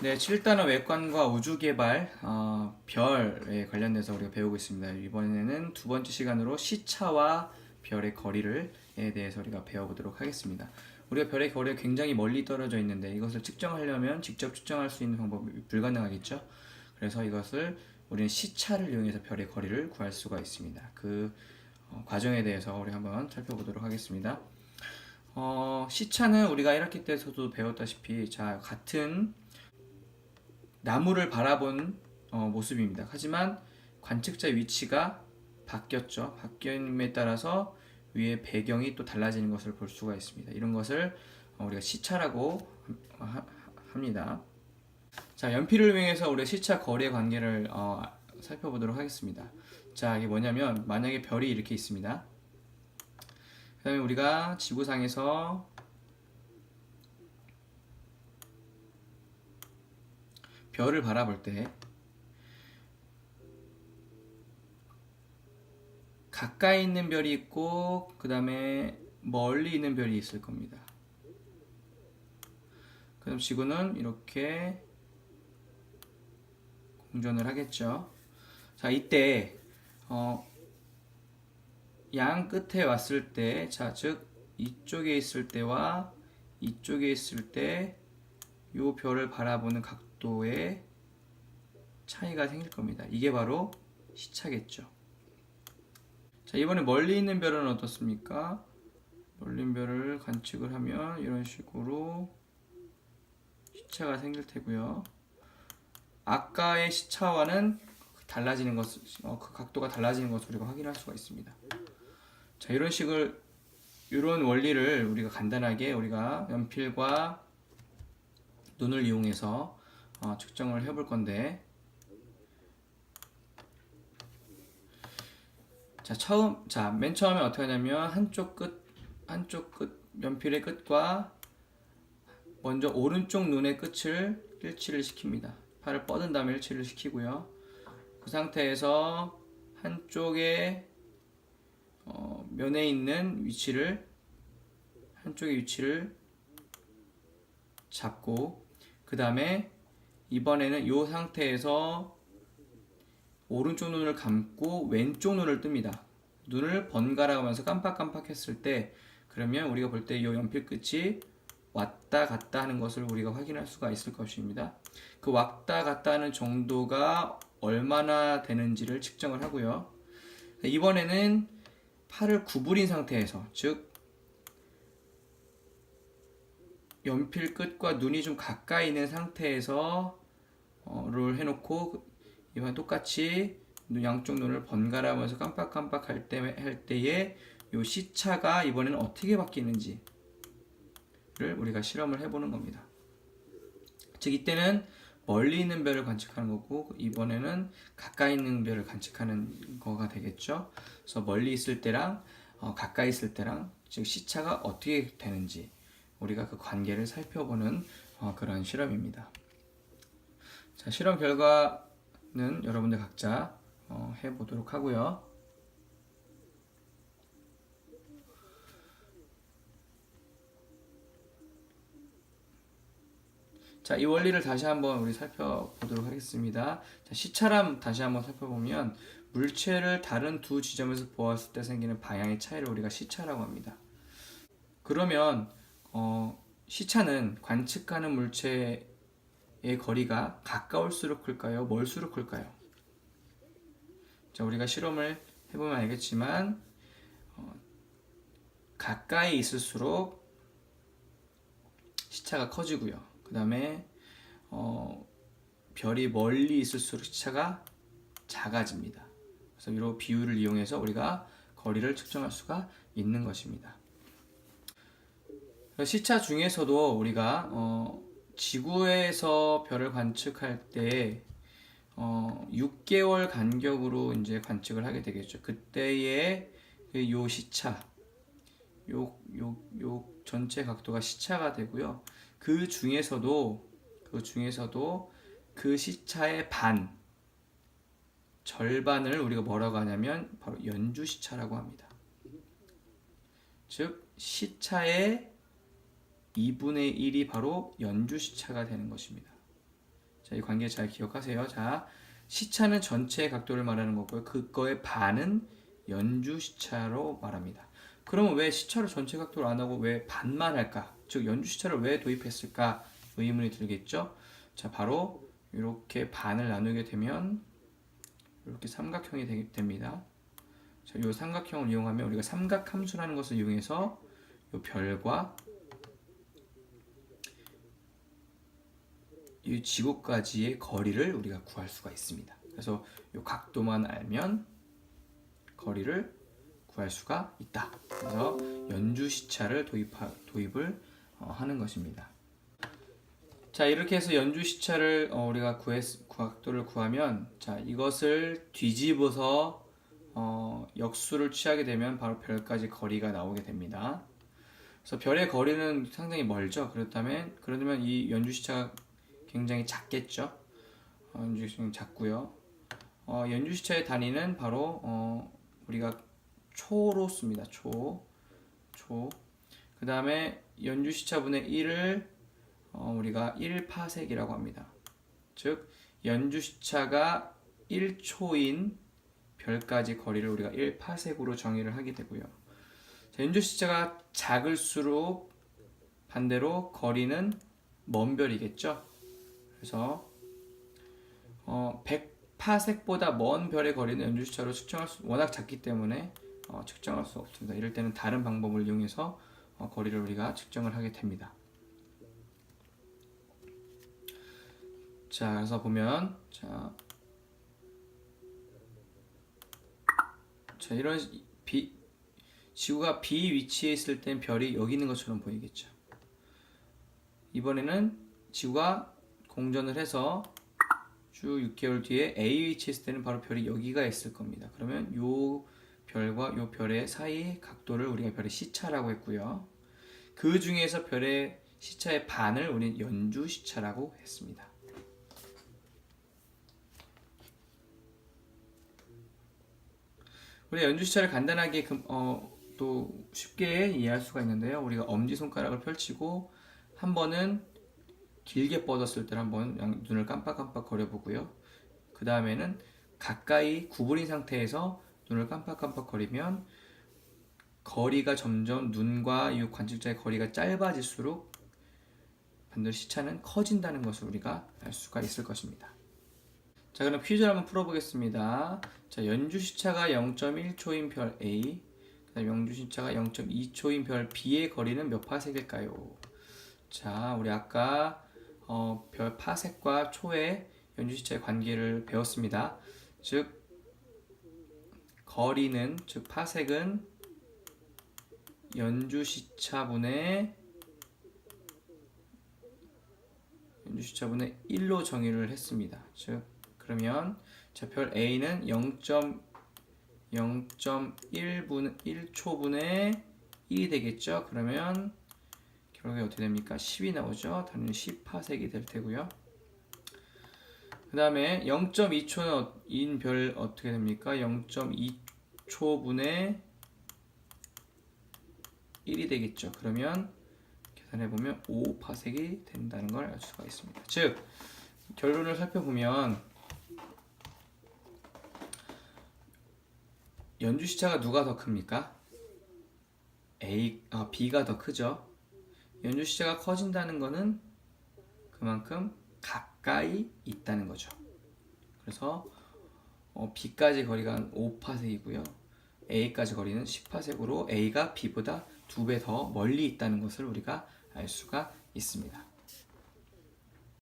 네, 7단원 외관과 우주개발, 별에 관련돼서 우리가 배우고 있습니다. 이번에는 두 번째 시간으로 시차와 별의 거리를 에 대해서 우리가 배워보도록 하겠습니다. 우리가 별의 거리가 굉장히 멀리 떨어져 있는데 이것을 측정하려면 직접 측정할 수 있는 방법이 불가능하겠죠. 그래서 이것을 우리는 시차를 이용해서 별의 거리를 구할 수가 있습니다. 그 과정에 대해서 우리 한번 살펴보도록 하겠습니다. 시차는 우리가 1학기 때에서도 배웠다시피 같은 나무를 바라본 모습입니다. 하지만 관측자 위치가 바뀌었죠. 바뀜에 따라서 위에 배경이 또 달라지는 것을 볼 수가 있습니다. 이런 것을 우리가 시차라고 합니다. 자, 연필을 이용해서 우리가 시차 거리의 관계를 살펴보도록 하겠습니다. 자, 이게 뭐냐면 만약에 별이 이렇게 있습니다. 그 다음에 우리가 지구상에서 별을 바라볼 때 가까이 있는 별이 있고 그 다음에 멀리 있는 별이 있을 겁니다. 그럼 지구는 이렇게 공전을 하겠죠. 자, 이때 양 끝에 왔을 때, 즉 이쪽에 있을 때와 이쪽에 있을 때 이 별을 바라보는 각도의 차이가 생길 겁니다. 이게 바로 시차겠죠. 자, 이번에 멀리 있는 별은 어떻습니까? 멀리 있는 별을 관측을 하면 이런 식으로 시차가 생길 테고요. 아까의 시차와는 달라지는 것, 그 각도가 달라지는 것을 우리가 확인할 수가 있습니다. 자, 이런 원리를 우리가 간단하게 우리가 연필과 눈을 이용해서 측정을 해볼 건데, 맨 처음에 어떻게 하냐면 한쪽 끝 연필의 끝과 먼저 오른쪽 눈의 끝을 일치를 시킵니다. 팔을 뻗은 다음에 일치를 시키고요. 그 상태에서 한쪽의 면에 있는 한쪽의 위치를 잡고, 그 다음에 이번에는 이 상태에서 오른쪽 눈을 감고 왼쪽 눈을 뜹니다. 눈을 번갈아 가면서 깜빡깜빡 했을 때, 그러면 우리가 볼 때 이 연필 끝이 왔다 갔다 하는 것을 우리가 확인할 수가 있을 것입니다. 그 왔다 갔다 하는 정도가 얼마나 되는지를 측정을 하고요. 이번에는 팔을 구부린 상태에서, 즉 연필 끝과 눈이 좀 가까이 있는 상태에서 를 해놓고, 이번 똑같이 양쪽 눈을 번갈아 가면서 깜빡깜빡 할 때에 이 시차가 이번에는 어떻게 바뀌는지를 우리가 실험을 해보는 겁니다. 즉 이때는 멀리 있는 별을 관측하는 거고, 이번에는 가까이 있는 별을 관측하는 거가 되겠죠. 그래서 멀리 있을 때랑 가까이 있을 때랑 즉 시차가 어떻게 되는지 우리가 그 관계를 살펴보는 그런 실험입니다. 자, 실험 결과는 여러분들 각자 해보도록 하고요. 자, 이 원리를 다시 한번 우리 살펴보도록 하겠습니다. 자, 시차람 다시 한번 살펴보면 물체를 다른 두 지점에서 보았을 때 생기는 방향의 차이를 우리가 시차라고 합니다. 그러면 시차는 관측하는 물체의 거리가 가까울수록 클까요? 멀수록 클까요? 자, 우리가 실험을 해보면 알겠지만 가까이 있을수록 시차가 커지고요. 그 다음에 별이 멀리 있을수록 시차가 작아집니다. 그래서 이런 비율을 이용해서 우리가 거리를 측정할 수가 있는 것입니다. 시차 중에서도 우리가 지구에서 별을 관측할 때 6개월 간격으로 이제 관측을 하게 되겠죠. 그때의 요 시차, 요 전체 각도가 시차가 되고요. 그 중에서도 그 시차의 절반을 우리가 뭐라고 하냐면 바로 연주 시차라고 합니다. 즉 시차의 2분의 1이 바로 연주 시차가 되는 것입니다. 자, 이 관계 잘 기억하세요. 자, 시차는 전체의 각도를 말하는 거고요. 그거의 반은 연주 시차로 말합니다. 그러면 왜 시차를 전체 각도로 안 하고 왜 반만 할까? 즉 연주 시차를 왜 도입했을까? 의문이 들겠죠? 자, 바로 이렇게 반을 나누게 되면 이렇게 삼각형이 됩니다. 자, 이 삼각형을 이용하면 우리가 삼각함수라는 것을 이용해서 이 별과 이 지구까지의 거리를 우리가 구할 수가 있습니다. 그래서 이 각도만 알면 거리를 구할 수가 있다. 그래서 연주 시차를 도입을 하는 것입니다. 자, 이렇게 해서 연주 시차를 우리가 각도를 구하면, 자, 이것을 뒤집어서 역수를 취하게 되면 바로 별까지 거리가 나오게 됩니다. 그래서 별의 거리는 상당히 멀죠. 그렇다면 이 연주 시차가 굉장히 작겠죠. 연주 시차는 작고요. 연주 시차의 단위는 바로 우리가 초로 씁니다. 초. 그 다음에 연주 시차분의 1을 우리가 1파섹이라고 합니다. 즉 연주 시차가 1초인 별까지 거리를 우리가 1파섹으로 정의를 하게 되고요. 자, 연주 시차가 작을수록 반대로 거리는 먼 별이겠죠. 그래서 100파섹보다 먼 별의 거리는 연주 시차로 워낙 작기 때문에 측정할 수 없습니다. 이럴 때는 다른 방법을 이용해서 거리를 우리가 측정을 하게 됩니다. 자, 그래서 보면 자, 이런 지구가 B 위치에 있을 땐 별이 여기 있는 것처럼 보이겠죠. 이번에는 지구가 공전을 해서 쭉 6개월 뒤에 A 위치에 있을 때는 바로 별이 여기가 있을 겁니다. 그러면 요 별과 요 별의 사이 각도를 우리가 별의 시차라고 했고요. 그 중에서 별의 시차의 반을 우리는 연주 시차라고 했습니다. 우리가 연주 시차를 간단하게 또 쉽게 이해할 수가 있는데요. 우리가 엄지손가락을 펼치고 한 번은 길게 뻗었을 때 한번 눈을 깜빡깜빡 거려보고요. 그 다음에는 가까이 구부린 상태에서 눈을 깜빡깜빡 거리면 거리가 점점 눈과 이 관측자의 거리가 짧아질수록 반드시 시차는 커진다는 것을 우리가 알 수가 있을 것입니다. 자, 그럼 퀴즈를 한번 풀어보겠습니다. 자, 연주 시차가 0.1초인 별 A, 그다음 연주 시차가 0.2초인 별 B의 거리는 몇 파섹일까요? 자, 우리 아까 별 파섹과 초의 연주 시차의 관계를 배웠습니다. 즉 거리는, 즉 파섹은 연주 시차분의 1로 정의를 했습니다. 즉 그러면 자, 별 A는 0.1초분의 1이 되겠죠. 그러면 결국에 어떻게 됩니까? 10이 나오죠. 단위는 10파섹이 될 테고요. 그 다음에 0.2초인 별 어떻게 됩니까? 0.2초분의 1이 되겠죠. 그러면 계산해보면 5파섹이 된다는 걸 알 수가 있습니다. 즉 결론을 살펴보면 연주 시차가 누가 더 큽니까? B가 더 크죠. 연주 시차가 커진다는 것은 그만큼 가까이 있다는 거죠. 그래서 B까지 거리가 5파섹이고요. A까지 거리는 10파섹으로 A가 B보다 2배 더 멀리 있다는 것을 우리가 알 수가 있습니다.